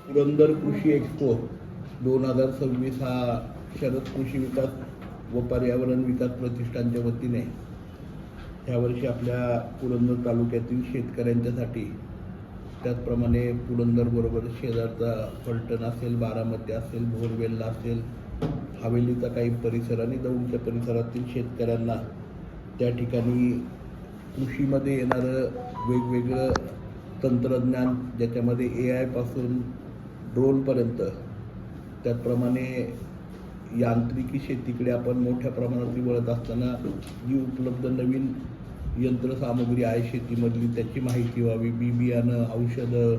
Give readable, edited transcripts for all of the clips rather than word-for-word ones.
पुरंदर कृषी एक्सपो 2026 हा शरद कृषी विकास व पर्यावरण विकास प्रतिष्ठानच्या वतीने यावर्षी आपल्या पुरंदर तालुक्यातील शेतकऱ्यांच्यासाठी, त्याचप्रमाणे पुरंदरबरोबर शेजारचा फलटण असेल, बारामती असेल, बोरवेल्ला असेल, हवेलीचा काही परिसर आणि दौंडच्या परिसरातील शेतकऱ्यांना त्या ठिकाणी कृषीमध्ये येणारं वेगवेगळं तंत्रज्ञान, ज्याच्यामध्ये AI पासून ड्रोनपर्यंत, त्याचप्रमाणे यांत्रिकी शेतीकडे आपण मोठ्या प्रमाणात वळत असताना जी उपलब्ध नवीन यंत्रसामुग्री आहे शेतीमधली त्याची माहिती व्हावी, बी बियाणं, औषधं,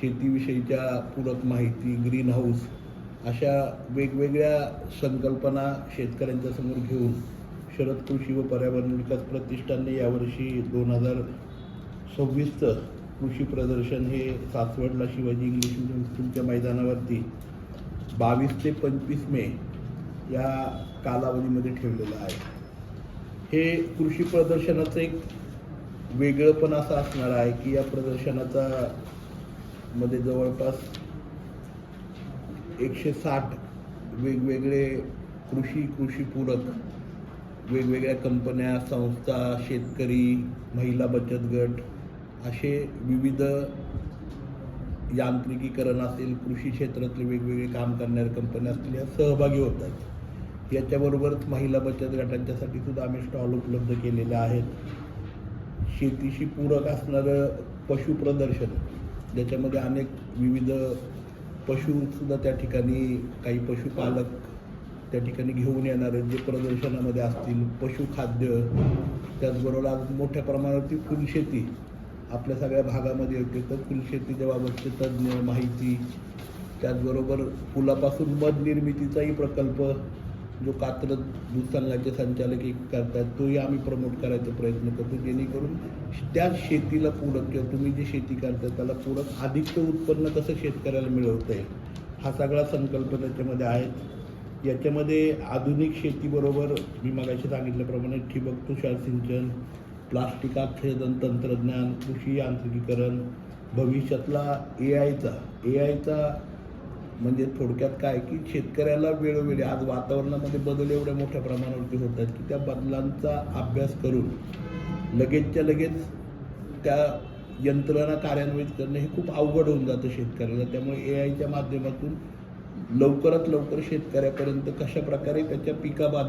शेतीविषयीच्या पूरक माहिती, ग्रीन हाऊस, अशा वेगवेगळ्या संकल्पना शेतकऱ्यांच्या समोर घेऊन शरद कृषी व पर्यावरण विकास प्रतिष्ठानने यावर्षी 2026चं कृषी प्रदर्शन हे सासवडला शिवाजी इंग्लिश मीडियम स्कूलच्या मैदानावरती 22 ते 25 मे या कालावधीमध्ये ठेवलेलं आहे. हे कृषी प्रदर्शनाचं एक वेगळंपण असं असणार आहे की या प्रदर्शनाचा मध्ये जवळपास 160 वेगवेगळे कृषीपूरक वेगवेगळ्या कंपन्या, संस्था, शेतकरी, महिला बचत गट, असे विविध यांत्रिकीकरण असेल, कृषी क्षेत्रातले वेगवेगळे काम करणाऱ्या कंपन्या असतील, या सहभागी होतात. याच्याबरोबरच महिला बचत गटांच्यासाठी सुद्धा आम्ही स्टॉल उपलब्ध केलेले आहेत. शेतीशी पूरक असणारं पशु प्रदर्शन, ज्याच्यामध्ये अनेक विविध पशुसुद्धा त्या ठिकाणी, काही पशुपालक त्या ठिकाणी घेऊन येणारे जे प्रदर्शनामध्ये असतील, पशुखाद्य, त्याचबरोबर आज मोठ्या प्रमाणावरती फुलशेती आपल्या सगळ्या भागामध्ये येते, तर फुलशेतीच्या बाबतचे तज्ज्ञ, माहिती, त्याचबरोबर फुलापासून मध निर्मितीचाही प्रकल्प जो कात्रज दूध संघाचे संचालक करतात, तोही आम्ही प्रमोट करायचा प्रयत्न करतो, जेणेकरून त्याच शेतीला पूरक, किंवा तुम्ही जे शेती करता त्याला पूरक अधिकचं उत्पन्न कसं शेतकऱ्याला मिळवता येईल, हा सगळा संकल्प त्याच्यामध्ये आहे. याच्यामध्ये आधुनिक शेतीबरोबर मी मगाशी सांगितल्याप्रमाणे ठिबक तुषार सिंचन, प्लास्टिक आच्छादन तंत्रज्ञान, कृषी यांत्रिकीकरण, भविष्यातला AIचा म्हणजे थोडक्यात काय की शेतकऱ्याला वेळोवेळी, आज वातावरणामध्ये बदल एवढ्या मोठ्या प्रमाणावरती होत आहेत की त्या बदलांचा अभ्यास करून लगेचच्या लगेच त्या यंत्रणा कार्यान्वित करणं हे खूप अवघड होऊन जातं शेतकऱ्याला. त्यामुळे AIच्या माध्यमातून लवकरात लवकर शेतकऱ्यापर्यंत कशा प्रकारे त्याच्या पिकाबाबत